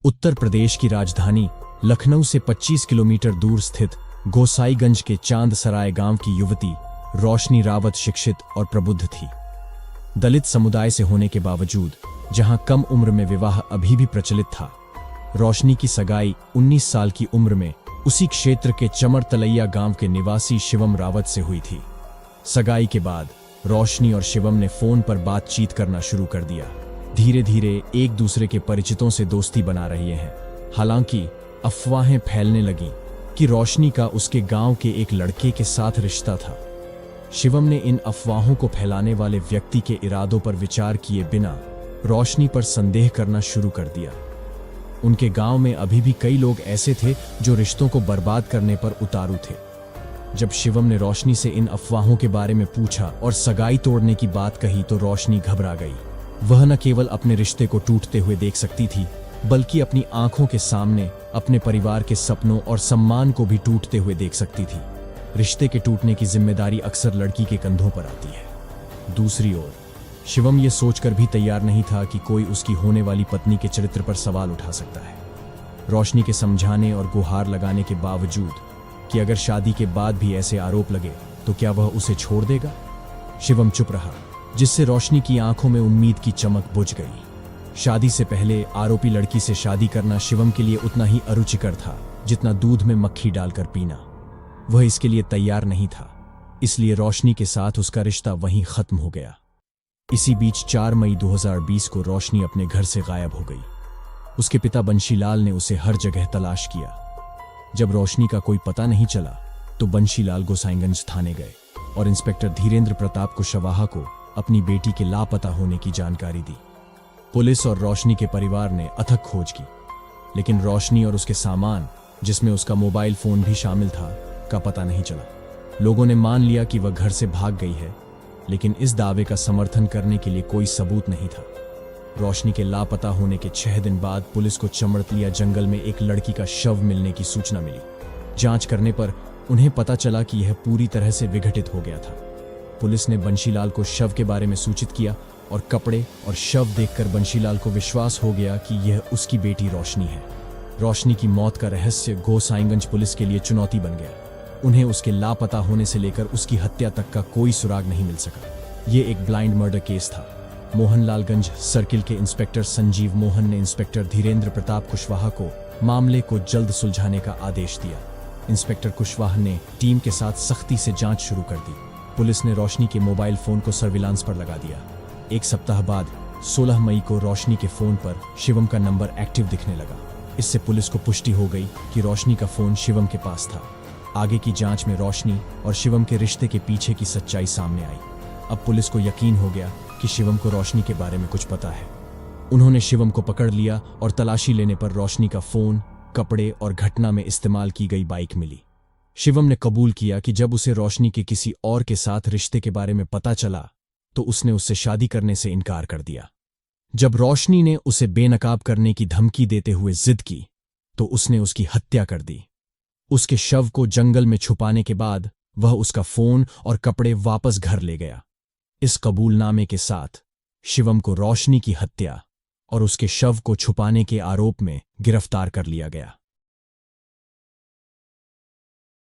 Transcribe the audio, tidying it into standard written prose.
उत्तर प्रदेश की राजधानी लखनऊ से 25 किलोमीटर दूर स्थित गोसाईगंज के चांद सराय गांव की युवती रोशनी रावत शिक्षित और प्रबुद्ध थी। दलित समुदाय से होने के बावजूद जहां कम उम्र में विवाह अभी भी प्रचलित था, रोशनी की सगाई 19 साल की उम्र में उसी क्षेत्र के चमर तलैया गांव के निवासी शिवम रावत से हुई थी। सगाई के बाद रोशनी और शिवम ने फोन पर बातचीत करना शुरू कर दिया। धीरे धीरे एक दूसरे के परिचितों से दोस्ती बना रहे हैं। हालांकि अफवाहें फैलने लगीं कि रोशनी का उसके गांव के एक लड़के के साथ रिश्ता था। शिवम ने इन अफवाहों को फैलाने वाले व्यक्ति के इरादों पर विचार किए बिना रोशनी पर संदेह करना शुरू कर दिया। उनके गांव में अभी भी कई लोग ऐसे थे जो रिश्तों को बर्बाद करने पर उतारू थे। जब शिवम ने रोशनी से इन अफवाहों के बारे में पूछा और सगाई तोड़ने की बात कही तो रोशनी घबरा गई। वह न केवल अपने रिश्ते को टूटते हुए देख सकती थी, बल्कि अपनी आंखों के सामने अपने परिवार के सपनों और सम्मान को भी टूटते हुए देख सकती थी। रिश्ते के टूटने की जिम्मेदारी अक्सर लड़की के कंधों पर आती है। दूसरी ओर शिवम ये सोचकर भी तैयार नहीं था कि कोई उसकी होने वाली पत्नी के चरित्र पर सवाल उठा सकता है। रोशनी के समझाने और गुहार लगाने के बावजूद कि अगर शादी के बाद भी ऐसे आरोप लगे तो क्या वह उसे छोड़ देगा, शिवम चुप रहा, जिससे रोशनी की आंखों में उम्मीद की चमक बुझ गई। शादी से पहले आरोपी लड़की से शादी करना शिवम के लिए उतना ही अरुचिकर था जितना दूध में मक्खी डालकर पीना। वह इसके लिए तैयार नहीं था, इसलिए रोशनी के साथ उसका रिश्ता वहीं खत्म हो गया। इसी बीच 4 मई 2020 को रोशनी अपने घर से गायब हो गई। उसके पिता बंशीलाल ने उसे हर जगह तलाश किया। जब रोशनी का कोई पता नहीं चला तो बंशीलाल गोसाईगंज थाने गए और इंस्पेक्टर धीरेंद्र प्रताप कुशवाहा को अपनी बेटी के लापता होने की जानकारी दी। पुलिस और रोशनी के परिवार ने अथक खोज की, लेकिन रोशनी और उसके सामान, जिसमें उसका मोबाइल फोन भी शामिल था, का पता नहीं चला। लोगों ने मान लिया कि वह घर से भाग गई है, लेकिन इस दावे का समर्थन करने के लिए कोई सबूत नहीं था। रोशनी के लापता होने के 6 दिन बाद पुलिस को चमड़तलिया जंगल में एक लड़की का शव मिलने की सूचना मिली। जांच करने पर उन्हें पता चला कि यह पूरी तरह से विघटित हो गया था। पुलिस ने बंशीलाल को शव के बारे में सूचित किया और कपड़े और शव देखकर बंशीलाल को विश्वास हो गया कि यह उसकी बेटी रोशनी है। रोशनी की मौत का रहस्य गोसाईगंज पुलिस के लिए चुनौती बन गया। उन्हें उसके लापता होने से लेकर उसकी हत्या तक का कोई सुराग नहीं मिल सका। यह एक ब्लाइंड मर्डर केस था। मोहनलालगंज सर्किल के इंस्पेक्टर संजीव मोहन ने इंस्पेक्टर धीरेंद्र प्रताप कुशवाहा को मामले को जल्द सुलझाने का आदेश दिया। इंस्पेक्टर कुशवाहा ने टीम के साथ सख्ती से जांच शुरू कर दी। पुलिस ने रोशनी के मोबाइल फोन को सर्विलांस पर लगा दिया। एक सप्ताह बाद 16 मई को रोशनी के फोन पर शिवम का नंबर एक्टिव दिखने लगा। इससे पुलिस को पुष्टि हो गई कि रोशनी का फोन शिवम के पास था। आगे की जांच में रोशनी और शिवम के रिश्ते के पीछे की सच्चाई सामने आई। अब पुलिस को यकीन हो गया कि शिवम को रोशनी के बारे में कुछ पता है। उन्होंने शिवम को पकड़ लिया और तलाशी लेने पर रोशनी का फोन, कपड़े और घटना में इस्तेमाल की गई बाइक मिली। शिवम ने कबूल किया कि जब उसे रोशनी के किसी और के साथ रिश्ते के बारे में पता चला तो उसने उससे शादी करने से इनकार कर दिया। जब रोशनी ने उसे बेनकाब करने की धमकी देते हुए जिद की तो उसने उसकी हत्या कर दी। उसके शव को जंगल में छुपाने के बाद वह उसका फोन और कपड़े वापस घर ले गया। इस कबूलनामे के साथ शिवम को रोशनी की हत्या और उसके शव को छुपाने के आरोप में गिरफ्तार कर लिया गया।